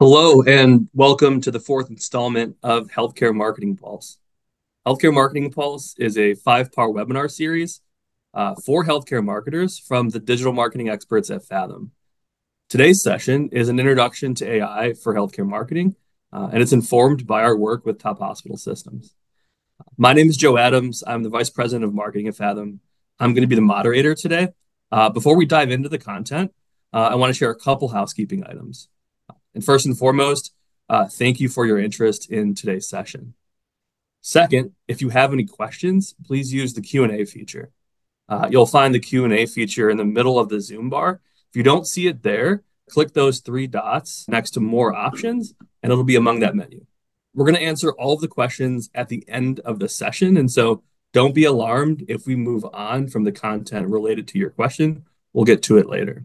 Hello, and welcome to the fourth installment of Healthcare Marketing Pulse. Healthcare Marketing Pulse is a five-part webinar series for healthcare marketers from the digital marketing experts at Fathom. Today's session is an introduction to AI for healthcare marketing, and it's informed by our work with top hospital systems. My name is Joe Adams. I'm the Vice President of Marketing at Fathom. I'm going to be the moderator today. Before we dive into the content, I want to share a couple housekeeping items. And first and foremost, thank you for your interest in today's session. Second, if you have any questions, please use the Q&A feature. You'll find the Q&A feature in the middle of the Zoom bar. If you don't see it there, click those three dots next to more options, and it'll be among that menu. We're going to answer all of the questions at the end of the session, and so don't be alarmed if we move on from the content related to your question. We'll get to it later.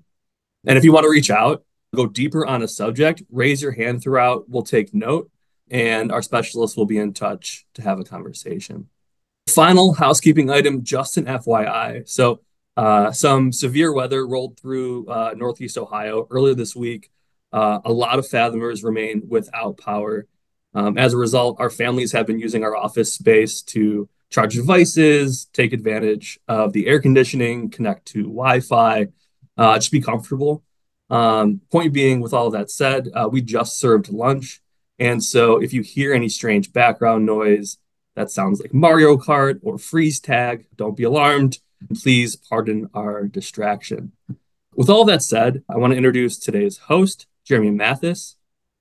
And if you want to reach out, go deeper on a subject, raise your hand throughout, we'll take note, and our specialists will be in touch to have a conversation. Final housekeeping item, just an FYI. So some severe weather rolled through Northeast Ohio earlier this week. A lot of Fathomers remain without power. As a result, our families have been using our office space to charge devices, take advantage of the air conditioning, connect to Wi-Fi, just be comfortable. Point being, with all of that said, we just served lunch. And so if you hear any strange background noise that sounds like Mario Kart or freeze tag, don't be alarmed. Please pardon our distraction. With all that said, I want to introduce today's host, Jeremy Mathis.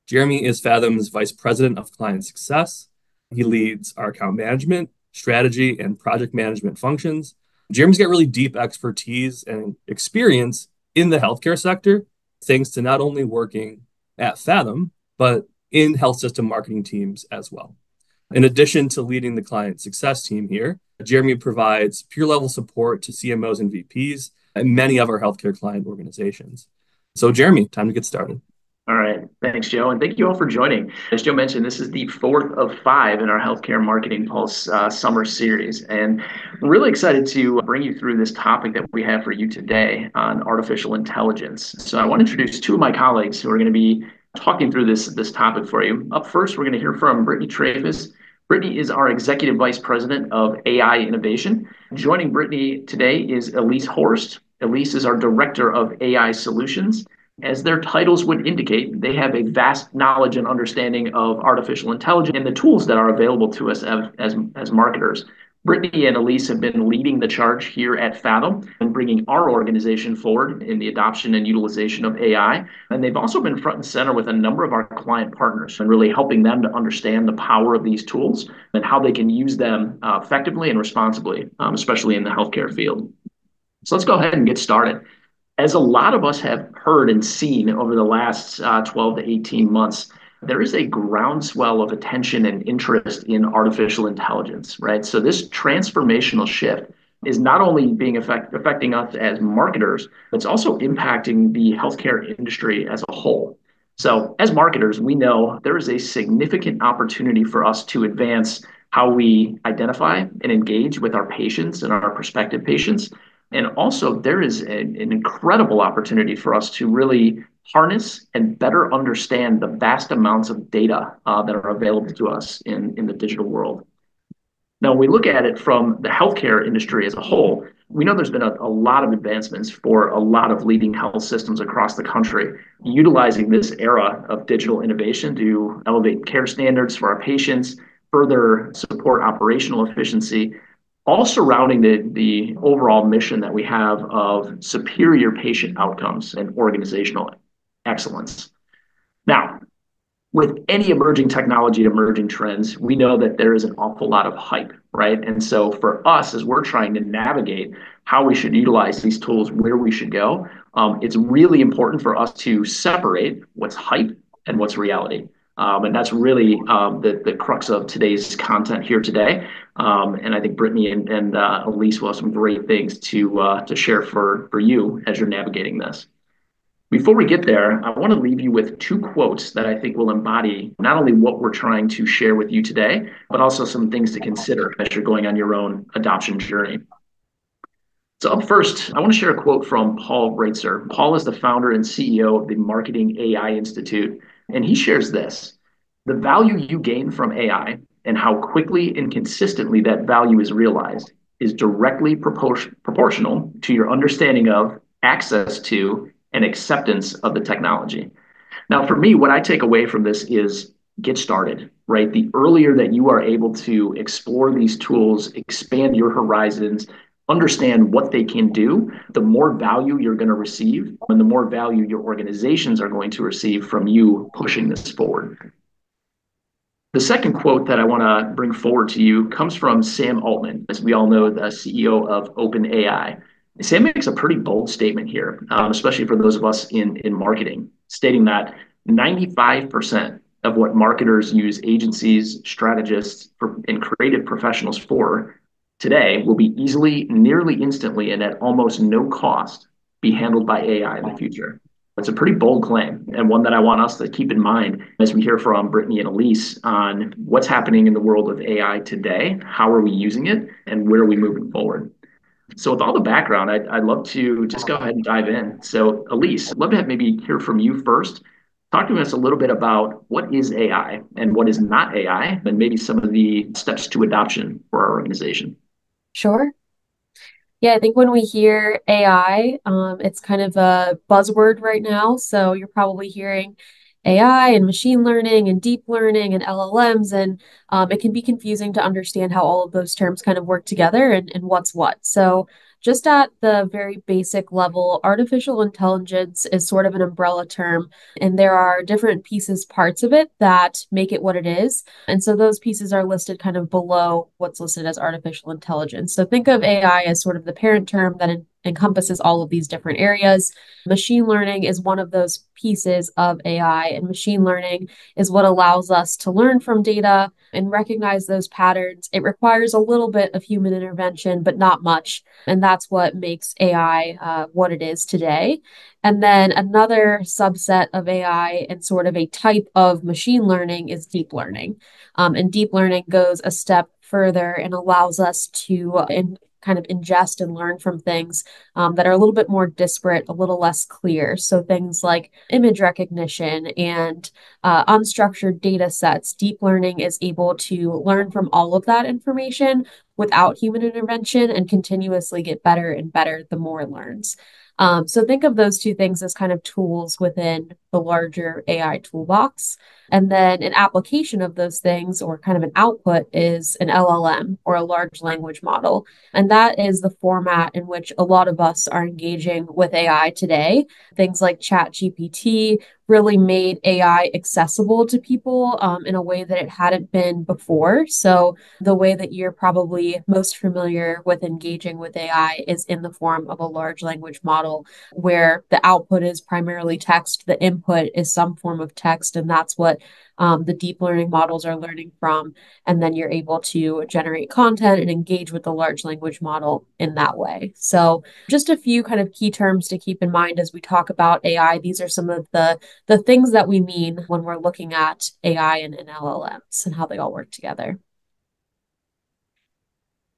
Jeremy is Fathom's Vice President of Client Success. He leads our account management, strategy, and project management functions. Jeremy's got really deep expertise and experience in the healthcare sector, thanks to not only working at Fathom, but in health system marketing teams as well. In addition to leading the client success team here, Jeremy provides peer-level support to CMOs and VPs at many of our healthcare client organizations. So Jeremy, time to get started. All right. Thanks, Joe. And thank you all for joining. As Joe mentioned, this is the fourth of five in our Healthcare Marketing Pulse summer series. And I'm really excited to bring you through this topic that we have for you today on artificial intelligence. So I want to introduce two of my colleagues who are going to be talking through this topic for you. Up first, we're going to hear from Brittany Travis. Brittany is our Executive Vice President of AI Innovation. Joining Brittany today is Elise Horst. Elise is our Director of AI Solutions. As their titles would indicate, they have a vast knowledge and understanding of artificial intelligence and the tools that are available to us as marketers. Brittany and Elise have been leading the charge here at Fathom and bringing our organization forward in the adoption and utilization of AI. And they've also been front and center with a number of our client partners and really helping them to understand the power of these tools and how they can use them effectively and responsibly, especially in the healthcare field. So let's go ahead and get started. As a lot of us have heard and seen over the last 12 to 18 months, there is a groundswell of attention and interest in artificial intelligence, right? So this transformational shift is not only being affecting us as marketers, but it's also impacting the healthcare industry as a whole. So as marketers, we know there is a significant opportunity for us to advance how we identify and engage with our patients and our prospective patients. And also, there is an incredible opportunity for us to really harness and better understand the vast amounts of data that are available to us in the digital world. Now, when we look at it from the healthcare industry as a whole, we know there's been a lot of advancements for a lot of leading health systems across the country, utilizing this era of digital innovation to elevate care standards for our patients, further support operational efficiency, all surrounding the overall mission that we have of superior patient outcomes and organizational excellence. Now, with any emerging technology, emerging trends, we know that there is an awful lot of hype, right? And so for us, as we're trying to navigate how we should utilize these tools, where we should go, it's really important for us to separate what's hype and what's reality. And that's really the crux of today's content here today. And I think Brittany and Elise will have some great things to share for you as you're navigating this. Before we get there, I want to leave you with two quotes that I think will embody not only what we're trying to share with you today, but also some things to consider as you're going on your own adoption journey. So up first, I want to share a quote from Paul Breitzer. Paul is the founder and CEO of the Marketing AI Institute. And he shares this: the value you gain from AI and how quickly and consistently that value is realized is directly proportional to your understanding of, access to, and acceptance of the technology. Now, for me, what I take away from this is get started, right? The earlier that you are able to explore these tools, expand your horizons, understand what they can do, the more value you're going to receive, and the more value your organizations are going to receive from you pushing this forward. The second quote that I want to bring forward to you comes from Sam Altman, as we all know, the CEO of OpenAI. Sam makes a pretty bold statement here, especially for those of us in marketing, stating that 95% of what marketers use agencies, strategists, and creative professionals for today will be easily, nearly instantly, and at almost no cost be handled by AI in the future. It's a pretty bold claim, and one that I want us to keep in mind as we hear from Brittany and Elise on what's happening in the world of AI today, how are we using it, and where are we moving forward. So with all the background, I'd love to just go ahead and dive in. So Elise, I'd love to maybe hear from you first. Talk to us a little bit about what is AI and what is not AI, and maybe some of the steps to adoption for our organization. Sure. Yeah, I think when we hear AI, it's kind of a buzzword right now. So you're probably hearing AI and machine learning and deep learning and LLMs, and it can be confusing to understand how all of those terms kind of work together and what's what. So just at the very basic level, artificial intelligence is sort of an umbrella term, and there are different pieces, parts of it that make it what it is. And so those pieces are listed kind of below what's listed as artificial intelligence. So think of AI as sort of the parent term that encompasses all of these different areas. Machine learning is one of those pieces of AI, and machine learning is what allows us to learn from data and recognize those patterns. It requires a little bit of human intervention, but not much. And that's what makes AI what it is today. And then another subset of AI and sort of a type of machine learning is deep learning. And deep learning goes a step further and allows us to kind of ingest and learn from things that are a little bit more disparate, a little less clear. So things like image recognition and unstructured data sets. Deep learning is able to learn from all of that information without human intervention and continuously get better and better the more it learns. So think of those two things as kind of tools within the larger AI toolbox. And then an application of those things, or kind of an output, is an LLM, or a large language model. And that is the format in which a lot of us are engaging with AI today. Things like ChatGPT really made AI accessible to people in a way that it hadn't been before. So the way that you're probably most familiar with engaging with AI is in the form of a large language model, where the output is primarily text, the input is some form of text, and that's what the deep learning models are learning from. And then you're able to generate content and engage with the large language model in that way. So just a few kind of key terms to keep in mind as we talk about AI. These are some of the things that we mean when we're looking at AI and LLMs and how they all work together.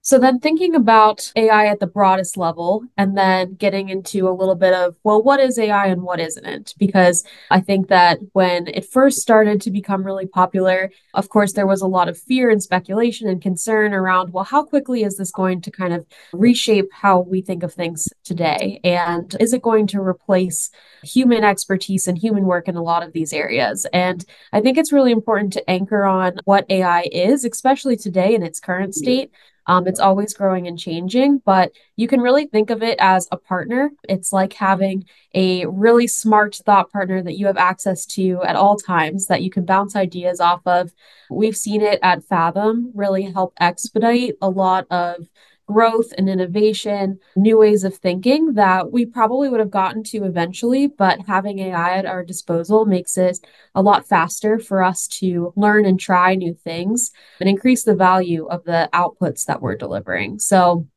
So then thinking about AI at the broadest level and then getting into a little bit of, well, what is AI and what isn't it? Because I think that when it first started to become really popular, of course, there was a lot of fear and speculation and concern around, well, how quickly is this going to kind of reshape how we think of things today? And is it going to replace human expertise and human work in a lot of these areas? And I think it's really important to anchor on what AI is, especially today in its current state. It's always growing and changing, but you can really think of it as a partner. It's like having a really smart thought partner that you have access to at all times that you can bounce ideas off of. We've seen it at Fathom really help expedite a lot of growth and innovation, new ways of thinking that we probably would have gotten to eventually, but having AI at our disposal makes it a lot faster for us to learn and try new things and increase the value of the outputs that we're delivering. So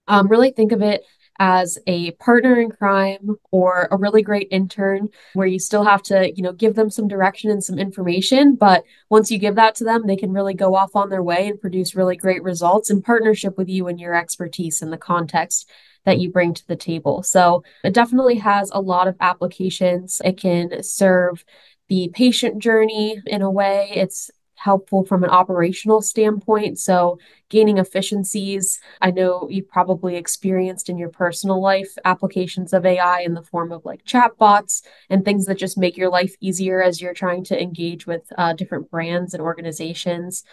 really think of it as a partner in crime or a really great intern where you still have to, give them some direction and some information. But once you give that to them, they can really go off on their way and produce really great results in partnership with you and your expertise and the context that you bring to the table. So it definitely has a lot of applications. It can serve the patient journey in a way. It's helpful from an operational standpoint. So, gaining efficiencies. I know you've probably experienced in your personal life applications of AI in the form of like chatbots and things that just make your life easier as you're trying to engage with different brands and organizations.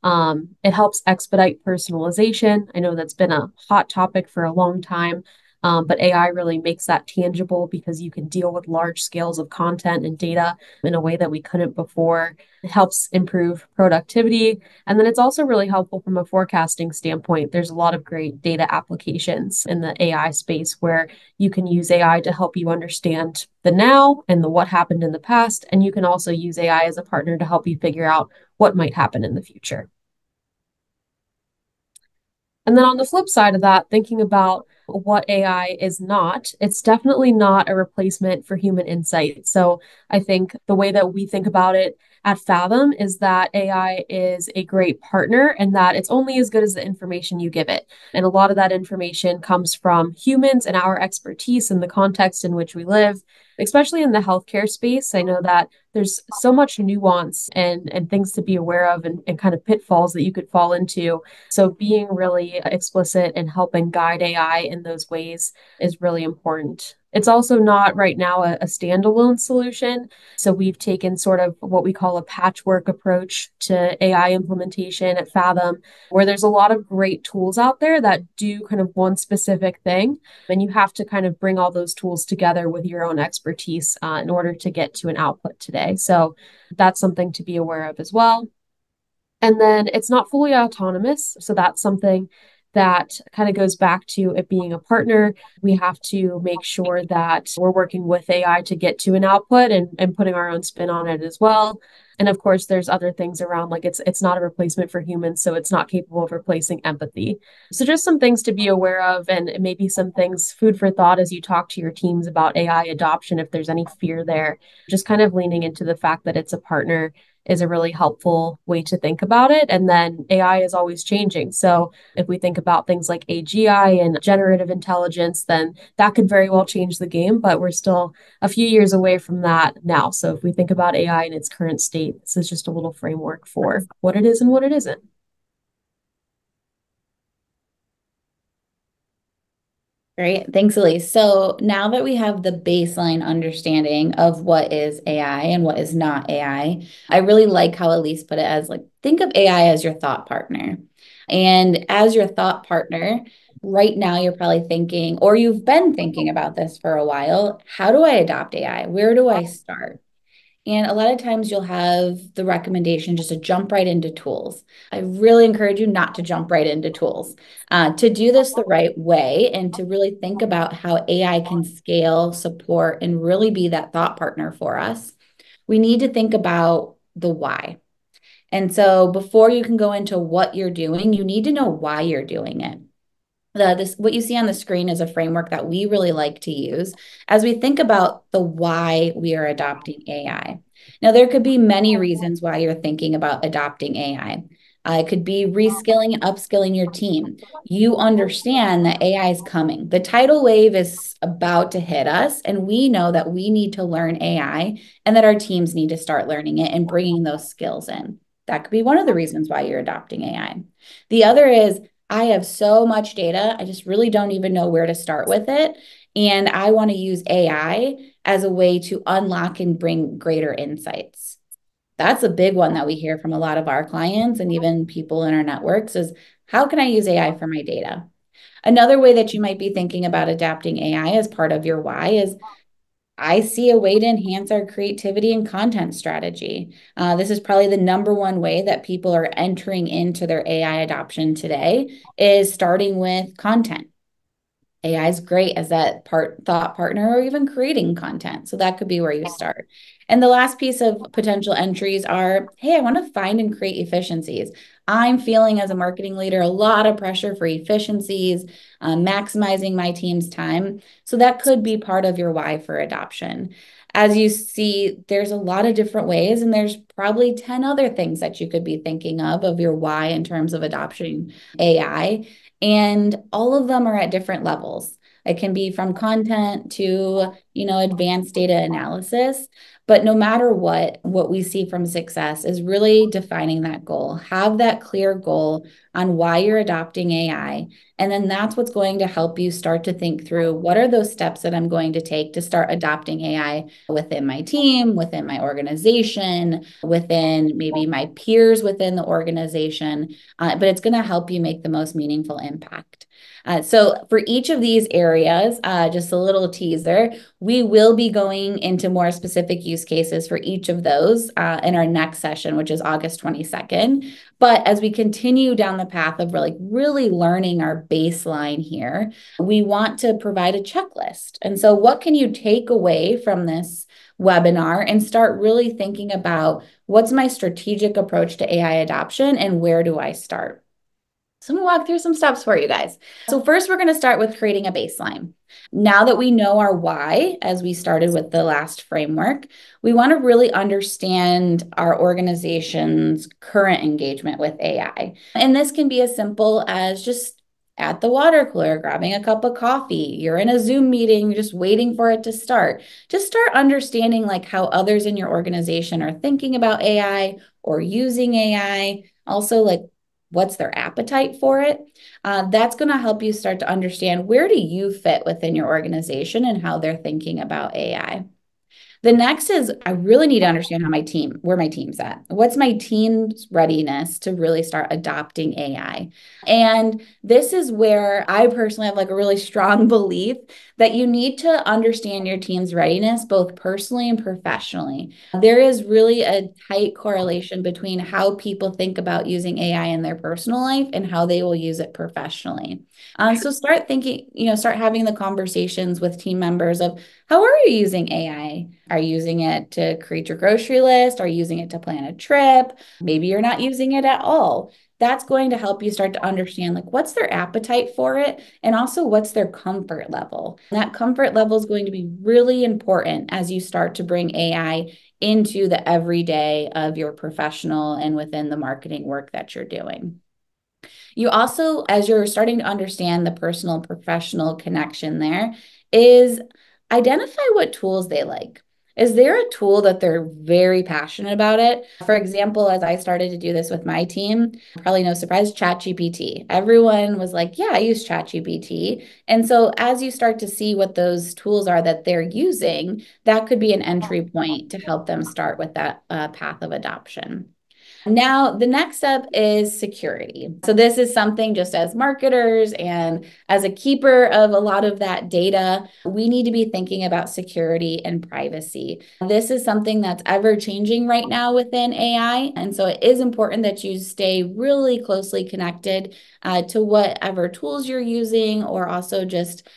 It helps expedite personalization. I know that's been a hot topic for a long time, but AI really makes that tangible because you can deal with large scales of content and data in a way that we couldn't before. It helps improve productivity. And then it's also really helpful from a forecasting standpoint. There's a lot of great data applications in the AI space where you can use AI to help you understand the now and the what happened in the past. And you can also use AI as a partner to help you figure out what might happen in the future. And then on the flip side of that, thinking about what AI is not, it's definitely not a replacement for human insight. So I think the way that we think about it at Fathom is that AI is a great partner and that it's only as good as the information you give it. And a lot of that information comes from humans and our expertise in the context in which we live, especially in the healthcare space. I know that there's so much nuance and things to be aware of and kind of pitfalls that you could fall into. So being really explicit and helping guide AI in those ways is really important. It's also not right now a standalone solution. So we've taken sort of what we call a patchwork approach to AI implementation at Fathom, where there's a lot of great tools out there that do kind of one specific thing. And you have to kind of bring all those tools together with your own expertise in order to get to an output today. So that's something to be aware of as well. And then it's not fully autonomous. So that's something that kind of goes back to it being a partner. We have to make sure that we're working with AI to get to an output and putting our own spin on it as well. And of course, there's other things around like it's not a replacement for humans, so it's not capable of replacing empathy. So just some things to be aware of and maybe some things food for thought as you talk to your teams about AI adoption if there's any fear there. Just kind of leaning into the fact that it's a partner is a really helpful way to think about it. And then AI is always changing. So if we think about things like AGI and generative intelligence, then that could very well change the game, but we're still a few years away from that now. So if we think about AI in its current state, this is just a little framework for what it is and what it isn't. Great. Thanks, Elise. So now that we have the baseline understanding of what is AI and what is not I really like how Elise put it as like, think of AI as your thought partner. And as your thought partner, right now you're probably thinking, or you've been thinking about this for a while, how do I adopt AI? Where do I start? And a lot of times you'll have the recommendation just to jump right into tools. I really encourage you not to jump right into tools. To do this the right way and to really think about how AI can scale, support, and really be that thought partner for us, we need to think about the why. And so before you can go into what you're doing, you need to know why you're doing it. What you see on the screen is a framework that we really like to use as we think about the why we are adopting AI. Now, there could be many reasons why you're thinking about adopting AI. It could be reskilling and upskilling your team. You understand that AI is coming. The tidal wave is about to hit us, and we know that we need to learn AI and that our teams need to start learning it and bringing those skills in. That could be one of the reasons why you're adopting AI. The other is I have so much data, I just really don't even know where to start with it. And I want to use AI as a way to unlock and bring greater insights. That's a big one that we hear from a lot of our clients and even people in our networks is how can I use AI for my data? Another way that you might be thinking about adapting AI as part of your why is I see a way to enhance our creativity and content strategy. This is probably the number one way that people are entering into their AI adoption today is starting with content. AI is great as that thought partner or even creating content. So that could be where you start. And the last piece of potential entries are, hey, I want to find and create efficiencies. I'm feeling as a marketing leader a lot of pressure for efficiencies, maximizing my team's time. So that could be part of your why for adoption. As you see, there's a lot of different ways, and there's probably 10 other things that you could be thinking of your why in terms of adopting AI. And all of them are at different levels. It can be from content to, advanced data analysis. But no matter what we see from success is really defining that goal. Have that clear goal on why you're adopting AI. And then that's what's going to help you start to think through what are those steps that I'm going to take to start adopting AI within my team, within my organization, within maybe my peers within the organization. But it's going to help you make the most meaningful impact. So for each of these areas, just a little teaser, we will be going into more specific use cases for each of those in our next session, which is August 22nd. But as we continue down the path of really learning our baseline here, we want to provide a checklist. And so what can you take away from this webinar and start really thinking about what's my strategic approach to AI adoption and where do I start? So I'm going to walk through some steps for you guys. So first, we're going to start with creating a baseline. Now that we know our why, as we started with the last framework, we want to really understand our organization's current engagement with AI. And this can be as simple as just at the water cooler, grabbing a cup of coffee. You're in a Zoom meeting, just waiting for it to start. Just start understanding how others in your organization are thinking about AI or using AI. Also, what's their appetite for it? That's going to help you start to understand where do you fit within your organization and how they're thinking about AI. The next is I really need to understand where my team's at. What's my team's readiness to really start adopting AI? And this is where I personally have a really strong belief that you need to understand your team's readiness, both personally and professionally. There is really a tight correlation between how people think about using AI in their personal life and how they will use it professionally. So start thinking, start having the conversations with team members of how are you using AI? Are you using it to create your grocery list? Are you using it to plan a trip? Maybe you're not using it at all. That's going to help you start to understand what's their appetite for it and also what's their comfort level. And that comfort level is going to be really important as you start to bring AI into the everyday of your professional and within the marketing work that you're doing. You also, as you're starting to understand the personal professional connection there, is identify what tools they like. Is there a tool that they're very passionate about it? For example, as I started to do this with my team, probably no surprise, ChatGPT. Everyone was like, yeah, I use ChatGPT. And so as you start to see what those tools are that they're using, that could be an entry point to help them start with that path of adoption. Now, the next step is security. So this is something just as marketers and as a keeper of a lot of that data, we need to be thinking about security and privacy. This is something that's ever changing right now within AI. And so it is important that you stay really closely connected to whatever tools you're using or also just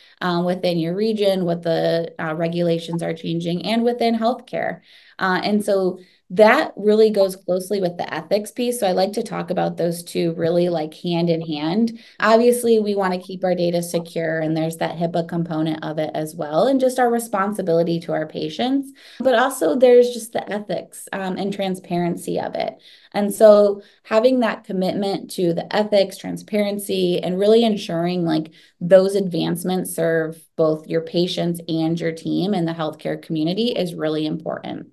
within your region, what the regulations are changing and within healthcare. And so that really goes closely with the ethics piece. So I like to talk about those two really hand in hand. Obviously, we want to keep our data secure, and there's that HIPAA component of it as well, and just our responsibility to our patients. But also there's just the ethics and transparency of it. And so having that commitment to the ethics, transparency, and really ensuring those advancements serve both your patients and your team and the healthcare community is really important.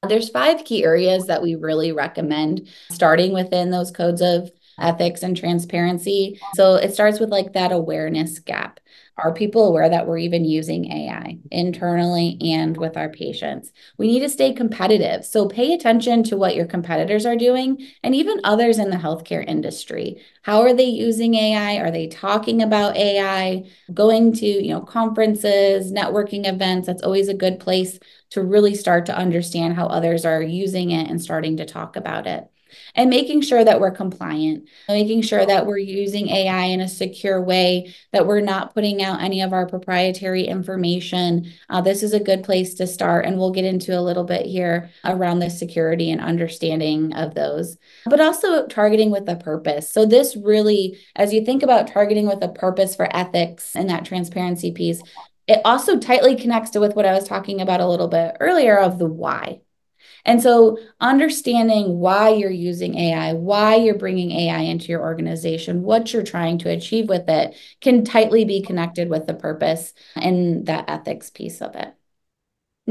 There's 5 key areas that we really recommend starting within those codes of ethics and transparency. So it starts with that awareness gap. Are people aware that we're even using AI internally and with our patients? We need to stay competitive. So pay attention to what your competitors are doing and even others in the healthcare industry. How are they using AI? Are they talking about AI? Going to, conferences, networking events, that's always a good place to really start to understand how others are using it and starting to talk about it. And making sure that we're compliant, making sure that we're using AI in a secure way, that we're not putting out any of our proprietary information. This is a good place to start, and we'll get into a little bit here around the security and understanding of those. But also targeting with a purpose. So this really, as you think about targeting with a purpose for ethics and that transparency piece, it also tightly connects to with what I was talking about a little bit earlier of the why. And so understanding why you're using AI, why you're bringing AI into your organization, what you're trying to achieve with it can tightly be connected with the purpose and that ethics piece of it.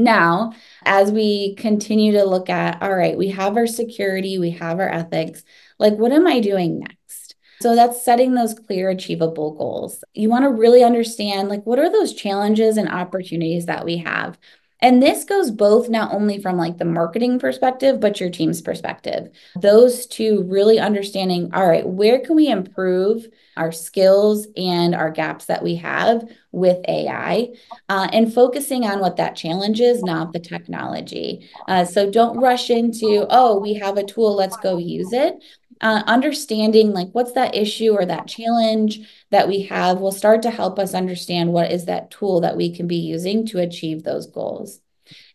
Now, as we continue to look at, all right, we have our security, we have our ethics, like what am I doing next? So that's setting those clear, achievable goals. You want to really understand, like, what are those challenges and opportunities that we have? And this goes both not only from like the marketing perspective, but your team's perspective. Those two really understanding, all right, where can we improve our skills and our gaps that we have with AI, and focusing on what that challenge is, not the technology. So don't rush into, oh, we have a tool, let's go use it. Understanding like what's that issue or that challenge that we have will start to help us understand what is that tool that we can be using to achieve those goals.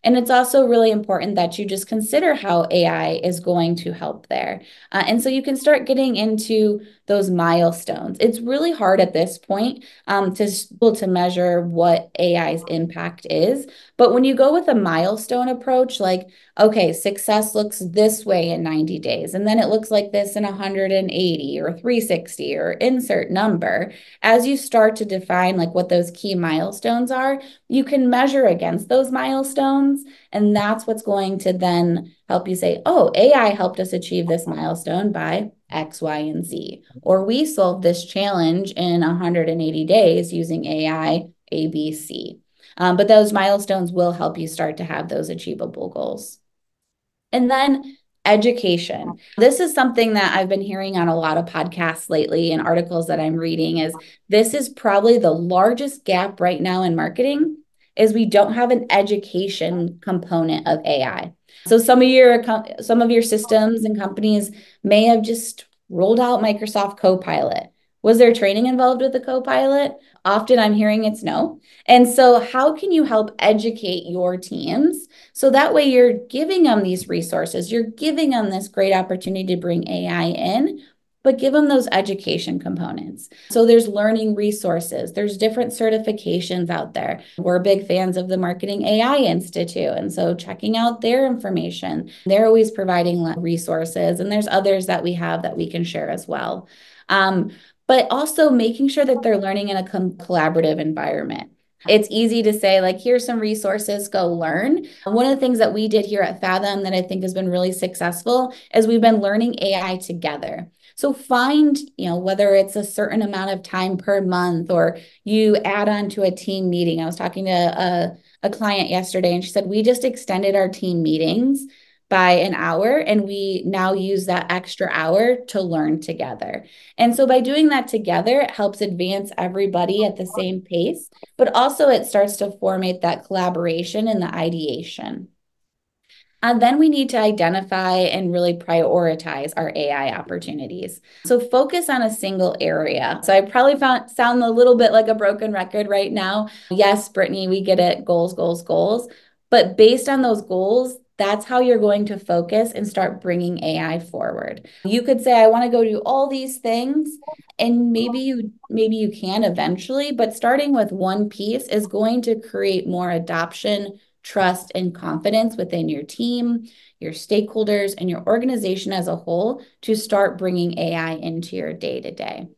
And it's also really important that you just consider how AI is going to help there. And so you can start getting into those milestones. It's really hard at this point to measure what AI's impact is. But when you go with a milestone approach, like, okay, success looks this way in 90 days, and then it looks like this in 180 or 360 or insert number, as you start to define like what those key milestones are, you can measure against those milestones. And that's what's going to then help you say, oh, AI helped us achieve this milestone by X, Y, and Z. Or we solved this challenge in 180 days using AI, A, B, C. But those milestones will help you start to have those achievable goals. And then education. This is something that I've been hearing on a lot of podcasts lately and articles that I'm reading is this is probably the largest gap right now in marketing is we don't have an education component of AI. So some of your systems and companies may have just rolled out Microsoft Copilot. Was there training involved with the Copilot? Often I'm hearing it's no. And so how can you help educate your teams so that way you're giving them these resources, you're giving them this great opportunity to bring AI in, but give them those education components. So there's learning resources, there's different certifications out there. We're big fans of the Marketing AI Institute. And so checking out their information, they're always providing resources. And there's others that we have that we can share as well. But also making sure that they're learning in a collaborative environment. It's easy to say, like, here's some resources, go learn. One of the things that we did here at Fathom that I think has been really successful is we've been learning AI together. So find, whether it's a certain amount of time per month or you add on to a team meeting. I was talking to a client yesterday and she said, we just extended our team meetings by an hour and we now use that extra hour to learn together. And so by doing that together, it helps advance everybody at the same pace, but also it starts to formate that collaboration and the ideation. And then we need to identify and really prioritize our AI opportunities. So focus on a single area. So I probably sound a little bit like a broken record right now. Yes, Brittany, we get it. Goals, goals, goals. But based on those goals, that's how you're going to focus and start bringing AI forward. You could say, I want to go do all these things. And maybe you can eventually, but starting with one piece is going to create more adoption, trust, and confidence within your team, your stakeholders, and your organization as a whole to start bringing AI into your day-to-day.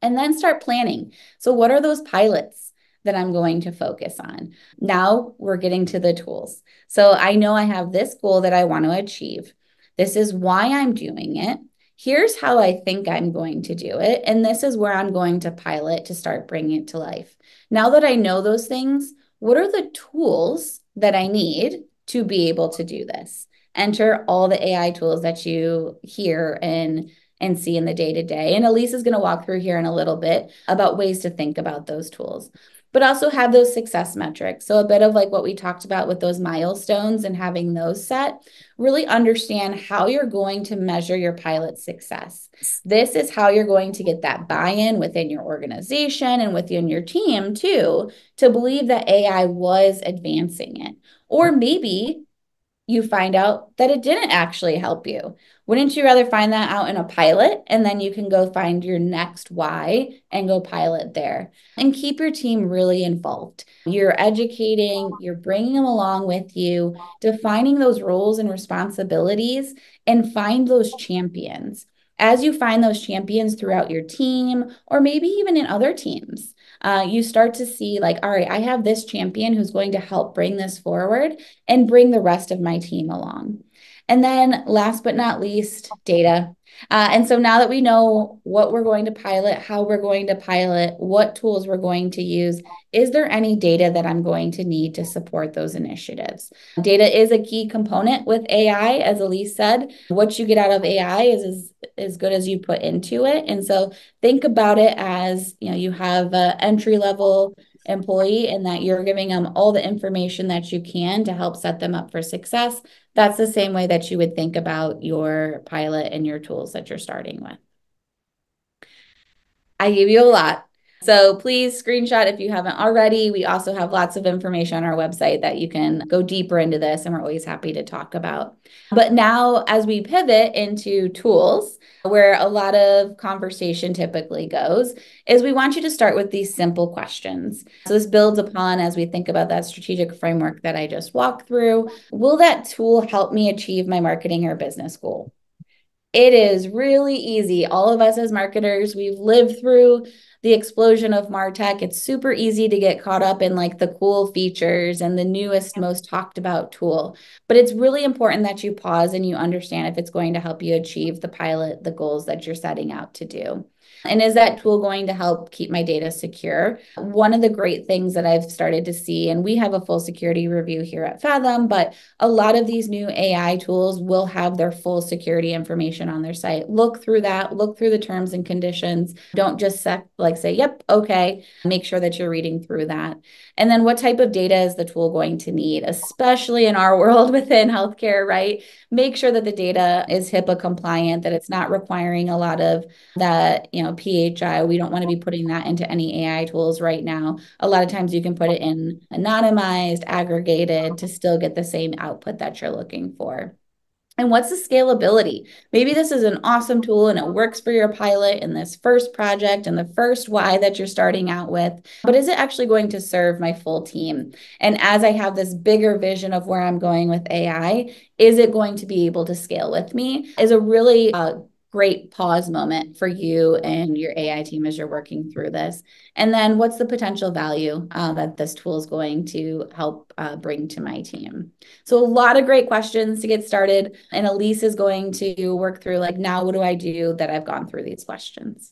And then start planning. So what are those pilots that I'm going to focus on? Now we're getting to the tools. So I know I have this goal that I want to achieve. This is why I'm doing it. Here's how I think I'm going to do it. And this is where I'm going to pilot to start bringing it to life. Now that I know those things, what are the tools that I need to be able to do this? Enter all the AI tools that you hear and see in the day-to-day. And Elise is going to walk through here in a little bit about ways to think about those tools, but also have those success metrics. So a bit of like what we talked about with those milestones and having those set, really understand how you're going to measure your pilot success. This is how you're going to get that buy-in within your organization and within your team too, to believe that AI was advancing it. Or maybe you find out that it didn't actually help you. Wouldn't you rather find that out in a pilot and then you can go find your next why and go pilot there? And keep your team really involved. You're educating, you're bringing them along with you, defining those roles and responsibilities, and find those champions. As you find those champions throughout your team, or maybe even in other teams, you start to see like, all right, I have this champion who's going to help bring this forward and bring the rest of my team along. And then last but not least, data. And so now that we know what we're going to pilot, how we're going to pilot, what tools we're going to use, is there any data that I'm going to need to support those initiatives? Data is a key component with AI, as Elise said. What you get out of AI is as good as you put into it. And so think about it as, you have an entry level employee and that you're giving them all the information that you can to help set them up for success. That's the same way that you would think about your pilot and your tools that you're starting with. I gave you a lot. So please screenshot if you haven't already. We also have lots of information on our website that you can go deeper into this, and we're always happy to talk about. But now, as we pivot into tools, where a lot of conversation typically goes, is we want you to start with these simple questions. So this builds upon as we think about that strategic framework that I just walked through. Will that tool help me achieve my marketing or business goal? It is really easy. All of us as marketers, we've lived through the explosion of MarTech. It's super easy to get caught up in like the cool features and the newest, most talked about tool. But it's really important that you pause and you understand if it's going to help you achieve the pilot, the goals that you're setting out to do. And is that tool going to help keep my data secure? One of the great things that I've started to see, and we have a full security review here at Fathom, but a lot of these new AI tools will have their full security information on their site. Look through that, look through the terms and conditions. Don't just say, yep, okay. Make sure that you're reading through that. And then what type of data is the tool going to need, especially in our world within healthcare, right? Make sure that the data is HIPAA compliant, that it's not requiring a lot of that, PHI. We don't want to be putting that into any AI tools right now. A lot of times you can put it in anonymized, aggregated to still get the same output that you're looking for. And what's the scalability? Maybe this is an awesome tool and it works for your pilot in this first project and the first why that you're starting out with, but is it actually going to serve my full team? And as I have this bigger vision of where I'm going with AI, is it going to be able to scale with me? Is a really great pause moment for you and your AI team as you're working through this. And then what's the potential value that this tool is going to help bring to my team? So a lot of great questions to get started. And Elise is going to work through like, now what do I do that I've gone through these questions?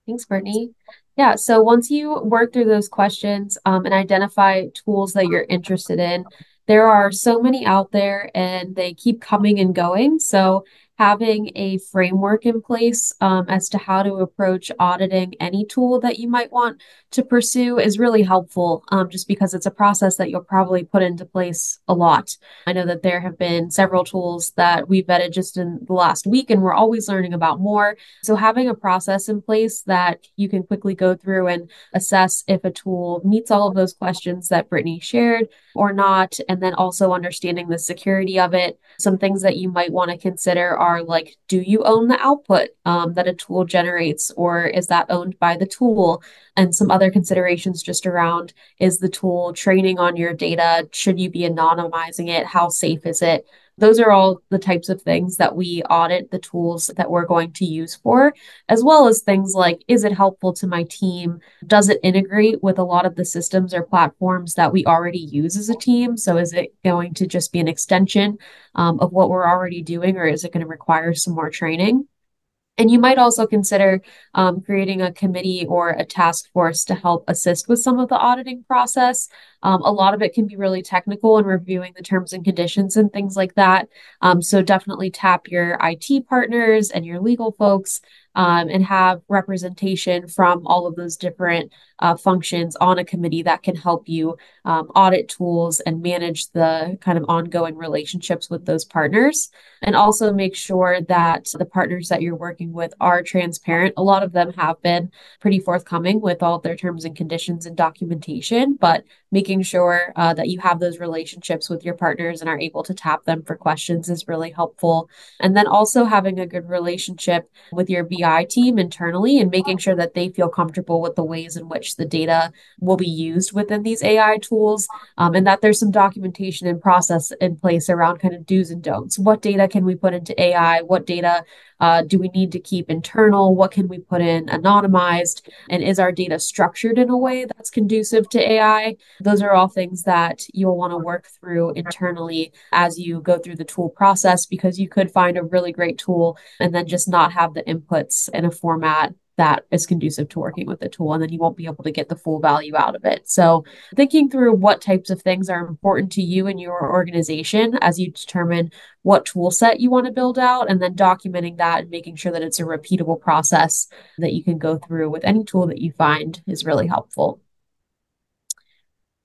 Thanks, Brittany. Yeah, so once you work through those questions and identify tools that you're interested in, there are so many out there and they keep coming and going. So having a framework in place as to how to approach auditing any tool that you might want to pursue is really helpful, just because it's a process that you'll probably put into place a lot. I know that there have been several tools that we vetted just in the last week, and we're always learning about more. So having a process in place that you can quickly go through and assess if a tool meets all of those questions that Brittany shared or not, and then also understanding the security of it. Some things that you might want to consider are like, do you own the output that a tool generates, or is that owned by the tool? And some other considerations just around, is the tool training on your data? Should you be anonymizing it? How safe is it? Those are all the types of things that we audit the tools that we're going to use for, as well as things like, is it helpful to my team? Does it integrate with a lot of the systems or platforms that we already use as a team? So is it going to just be an extension of what we're already doing, or is it going to require some more training? And you might also consider creating a committee or a task force to help assist with some of the auditing process. A lot of it can be really technical and reviewing the terms and conditions and things like that. So definitely tap your IT partners and your legal folks and have representation from all of those different functions on a committee that can help you audit tools and manage the kind of ongoing relationships with those partners. And also make sure that the partners that you're working with are transparent. A lot of them have been pretty forthcoming with all of their terms and conditions and documentation, but making sure that you have those relationships with your partners and are able to tap them for questions is really helpful. And then also having a good relationship with your BI BI team internally and making sure that they feel comfortable with the ways in which the data will be used within these AI tools, and that there's some documentation and process in place around kind of do's and don'ts. What data can we put into AI? What data do we need to keep internal? What can we put in anonymized? And is our data structured in a way that's conducive to AI? Those are all things that you'll want to work through internally as you go through the tool process, because you could find a really great tool and then just not have the inputs in a format that is conducive to working with the tool, and then you won't be able to get the full value out of it. So thinking through what types of things are important to you and your organization as you determine what tool set you want to build out, and then documenting that and making sure that it's a repeatable process that you can go through with any tool that you find is really helpful.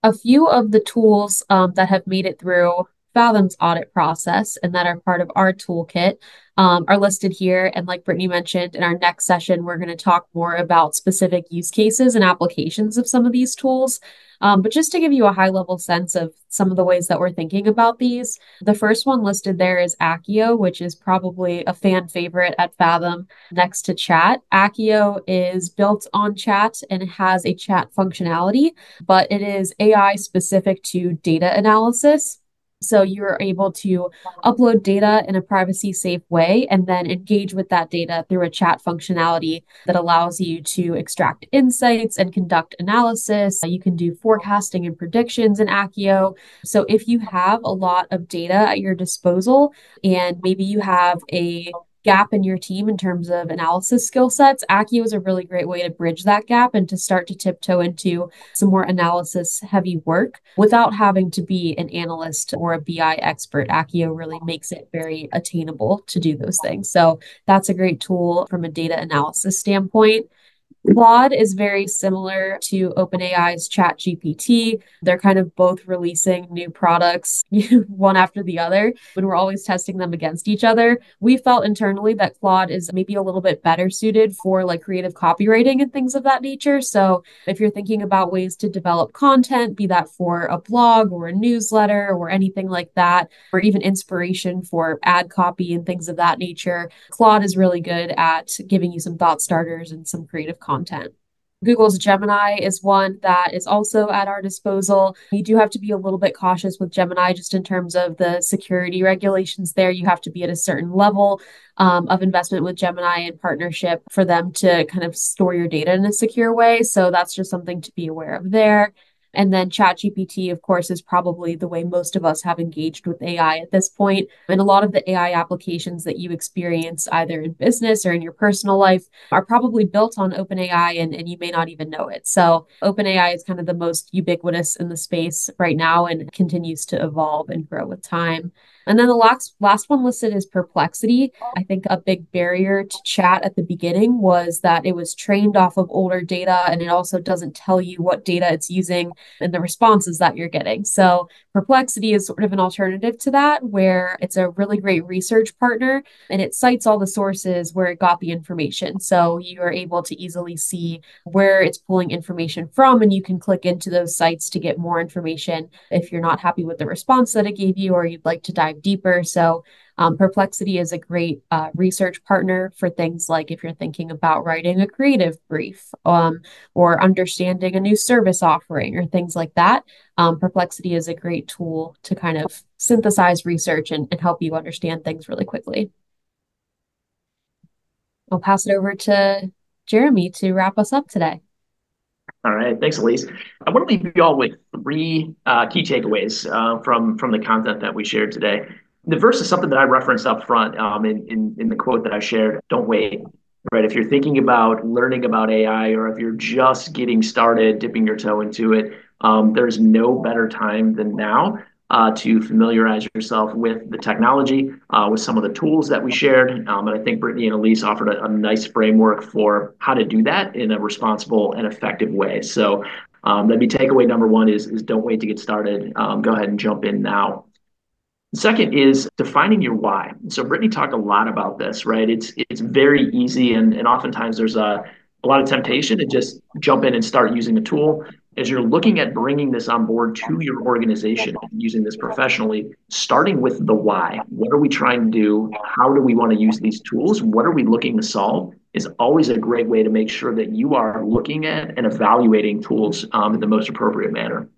A few of the tools that have made it through Fathom's audit process and that are part of our toolkit are listed here. And like Brittany mentioned, in our next session, we're going to talk more about specific use cases and applications of some of these tools. But just to give you a high level sense of some of the ways that we're thinking about these, the first one listed there is Accio, which is probably a fan favorite at Fathom next to Chat. Accio is built on Chat and it has a chat functionality, but it is AI specific to data analysis. So you're able to upload data in a privacy safe way and then engage with that data through a chat functionality that allows you to extract insights and conduct analysis. You can do forecasting and predictions in Accio. So if you have a lot of data at your disposal and maybe you have a gap in your team in terms of analysis skill sets, Accio is a really great way to bridge that gap and to start to tiptoe into some more analysis heavy work without having to be an analyst or a BI expert. Accio really makes it very attainable to do those things. So that's a great tool from a data analysis standpoint. Claude is very similar to OpenAI's ChatGPT. They're kind of both releasing new products one after the other, when we're always testing them against each other. We felt internally that Claude is maybe a little bit better suited for like creative copywriting and things of that nature. So if you're thinking about ways to develop content, be that for a blog or a newsletter or anything like that, or even inspiration for ad copy and things of that nature, Claude is really good at giving you some thought starters and some creative content. Google's Gemini is one that is also at our disposal. You do have to be a little bit cautious with Gemini just in terms of the security regulations there. You have to be at a certain level of investment with Gemini and partnership for them to kind of store your data in a secure way. So that's just something to be aware of there. And then ChatGPT, of course, is probably the way most of us have engaged with AI at this point. And a lot of the AI applications that you experience either in business or in your personal life are probably built on OpenAI and you may not even know it. So OpenAI is kind of the most ubiquitous in the space right now and continues to evolve and grow with time. And then the last one listed is Perplexity. I think a big barrier to chat at the beginning was that it was trained off of older data and it also doesn't tell you what data it's using and the responses that you're getting. So Perplexity is sort of an alternative to that, where it's a really great research partner and it cites all the sources where it got the information. So you are able to easily see where it's pulling information from, and you can click into those sites to get more information if you're not happy with the response that it gave you or you'd like to dive deeper. So Perplexity is a great research partner for things like if you're thinking about writing a creative brief or understanding a new service offering or things like that. Perplexity is a great tool to kind of synthesize research and help you understand things really quickly. I'll pass it over to Jeremy to wrap us up today. All right, thanks, Elise. I want to leave you all with three key takeaways from the content that we shared today. The first is something that I referenced up front in the quote that I shared. Don't wait, right? If you're thinking about learning about AI or if you're just getting started, dipping your toe into it, there's no better time than now to familiarize yourself with the technology, with some of the tools that we shared. And I think Brittany and Elise offered a nice framework for how to do that in a responsible and effective way. So that'd be takeaway number one is don't wait to get started. Go ahead and jump in now. Second is defining your why. So Brittany talked a lot about this, right? It's very easy and oftentimes there's a lot of temptation to just jump in and start using a tool. As you're looking at bringing this on board to your organization, using this professionally, starting with the why. What are we trying to do? How do we want to use these tools? What are we looking to solve? is always a great way to make sure that you are looking at and evaluating tools in the most appropriate manner.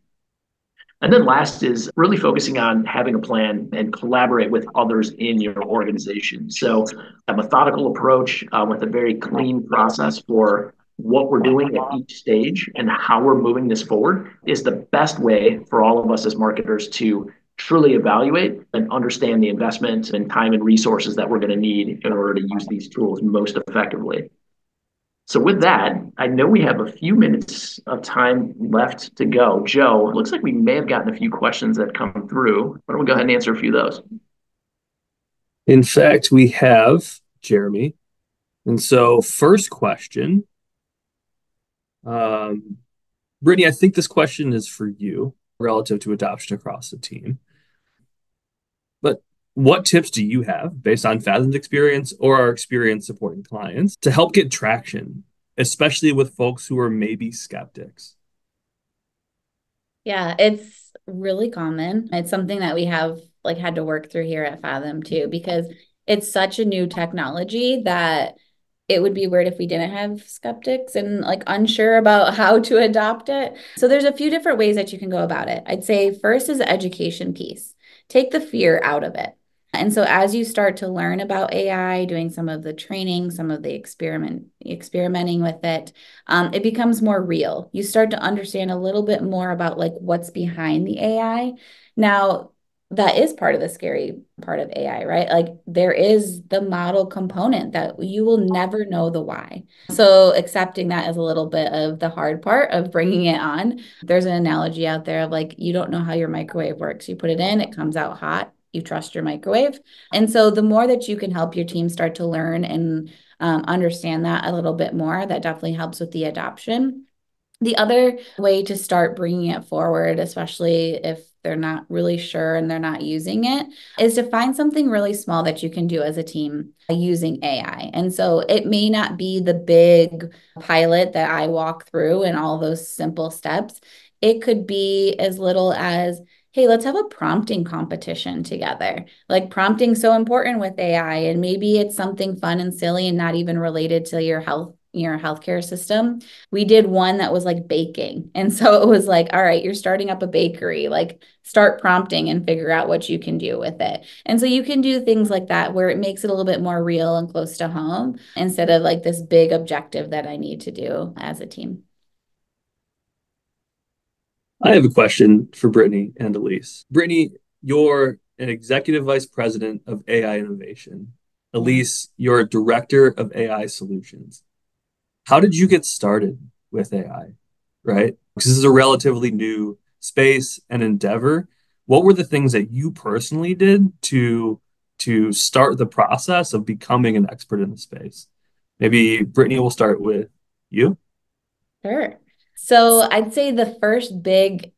And then last is really focusing on having a plan and collaborate with others in your organization. So a methodical approach with a very clean process for what we're doing at each stage and how we're moving this forward is the best way for all of us as marketers to truly evaluate and understand the investment and time and resources that we're going to need in order to use these tools most effectively. So with that, I know we have a few minutes of time left to go. Joe, it looks like we may have gotten a few questions that come through. Why don't we go ahead and answer a few of those? In fact, we have Jeremy. And so first question, Brittany, I think this question is for you relative to adoption across the team. But what tips do you have based on Fathom's experience or our experience supporting clients to help get traction, especially with folks who are maybe skeptics? Yeah, it's really common. It's something that we have like had to work through here at Fathom too, because it's such a new technology that it would be weird if we didn't have skeptics and like unsure about how to adopt it. So there's a few different ways that you can go about it. I'd say first is the education piece. Take the fear out of it. And so as you start to learn about AI, doing some of the training, some of the experimenting with it, it becomes more real. You start to understand a little bit more about like what's behind the AI. Now, that is part of the scary part of AI, right? Like there is the model component that you will never know the why. So accepting that is a little bit of the hard part of bringing it on. There's an analogy out there of like, you don't know how your microwave works. You put it in, it comes out hot. You trust your microwave. And so the more that you can help your team start to learn and understand that a little bit more, that definitely helps with the adoption. The other way to start bringing it forward, especially if they're not really sure and they're not using it, is to find something really small that you can do as a team using AI. And so it may not be the big pilot that I walk through and all those simple steps. It could be as little as, hey, let's have a prompting competition together. Like prompting's so important with AI, and maybe it's something fun and silly and not even related to your healthcare system. We did one that was like baking. And so it was like, all right, you're starting up a bakery, like start prompting and figure out what you can do with it. And so you can do things like that where it makes it a little bit more real and close to home instead of like this big objective that I need to do as a team. I have a question for Brittany and Elise. Brittany, you're an executive vice president of AI innovation. Elise, you're a director of AI solutions. How did you get started with AI, right? Because this is a relatively new space and endeavor. What were the things that you personally did to start the process of becoming an expert in the space? Maybe Brittany will start with you. Sure. So I'd say the first big,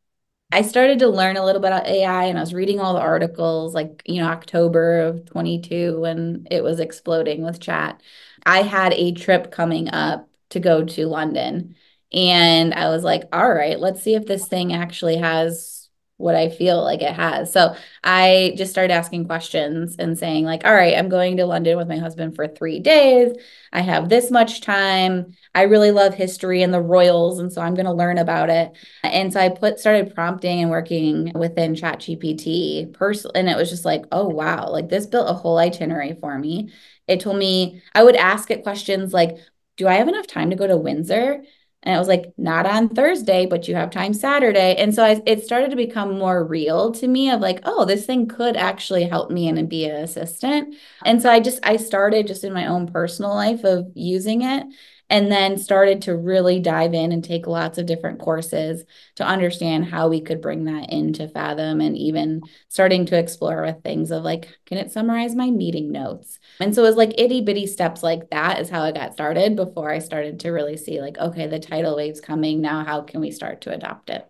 I started to learn a little bit about AI and I was reading all the articles like, October of 22 when it was exploding with chat. I had a trip coming up to go to London and I was like, all right, let's see if this thing actually has what I feel like it has. So I just started asking questions and saying like, all right, I'm going to London with my husband for 3 days. I have this much time. I really love history and the royals. And so I'm going to learn about it. And so I started prompting and working within ChatGPT personally. And it was just like, oh, wow, like this built a whole itinerary for me. It told me, I would ask it questions like, do I have enough time to go to Windsor? And I was like, not on Thursday, but you have time Saturday. And so it started to become more real to me of like, oh, this thing could actually help me and be an assistant. And so I started just in my own personal life of using it and then started to really dive in and take lots of different courses to understand how we could bring that into Fathom and even starting to explore with things of like, can it summarize my meeting notes? And so it was like itty bitty steps like that is how I got started before I started to really see like, okay, the tidal wave's coming. Now, how can we start to adopt it?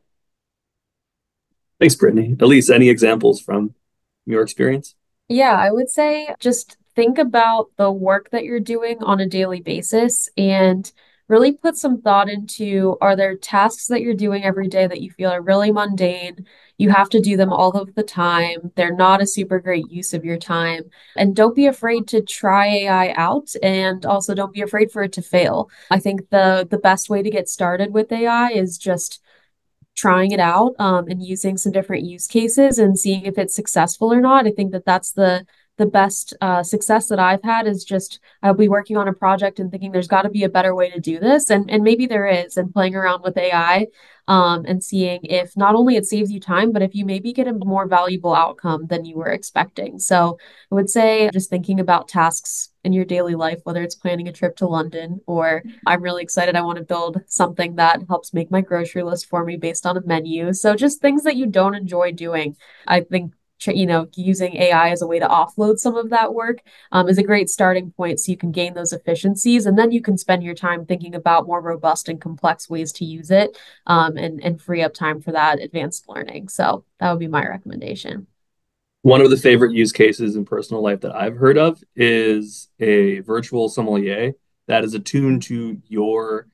Thanks, Brittany. Elise, any examples from your experience? Yeah, I would say just think about the work that you're doing on a daily basis and really put some thought into, are there tasks that you're doing every day that you feel are really mundane? you have to do them all of the time. They're not a super great use of your time. And don't be afraid to try AI out, and also don't be afraid for it to fail. I think the best way to get started with AI is just trying it out, and using some different use cases and seeing if it's successful or not. I think that that's the best success that I've had is just I'll be working on a project and thinking there's got to be a better way to do this, and maybe there is, and playing around with AI, and seeing if not only it saves you time, but if you maybe get a more valuable outcome than you were expecting. So I would say just thinking about tasks in your daily life, whether it's planning a trip to London, or I'm really excited, I want to build something that helps make my grocery list for me based on a menu. So just things that you don't enjoy doing. I think using AI as a way to offload some of that work, is a great starting point so you can gain those efficiencies. And then you can spend your time thinking about more robust and complex ways to use it, and free up time for that advanced learning. So that would be my recommendation. One of the favorite use cases in personal life that I've heard of is a virtual sommelier that is attuned to your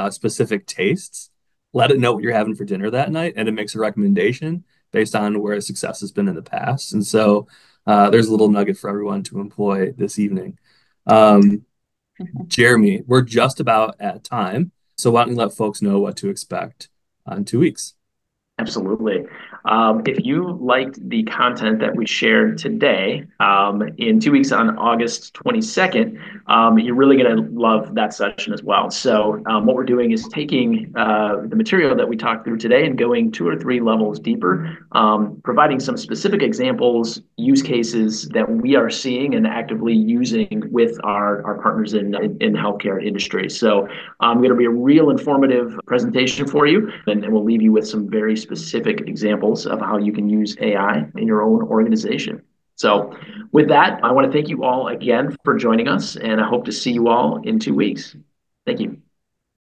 specific tastes. Let it know what you're having for dinner that night, and it makes a recommendation based on where success has been in the past. And so there's a little nugget for everyone to employ this evening. Um, Jeremy, we're just about at time. So why don't you let folks know what to expect in 2 weeks? Absolutely. If you liked the content that we shared today, in 2 weeks on August 22nd, you're really going to love that session as well. So what we're doing is taking the material that we talked through today and going 2 or 3 levels deeper, providing some specific examples, use cases that we are seeing and actively using with our partners in healthcare industry. So going to be a real informative presentation for you, and we'll leave you with some very specific examples of how you can use AI in your own organization. So with that, I want to thank you all again for joining us, and I hope to see you all in 2 weeks. Thank you.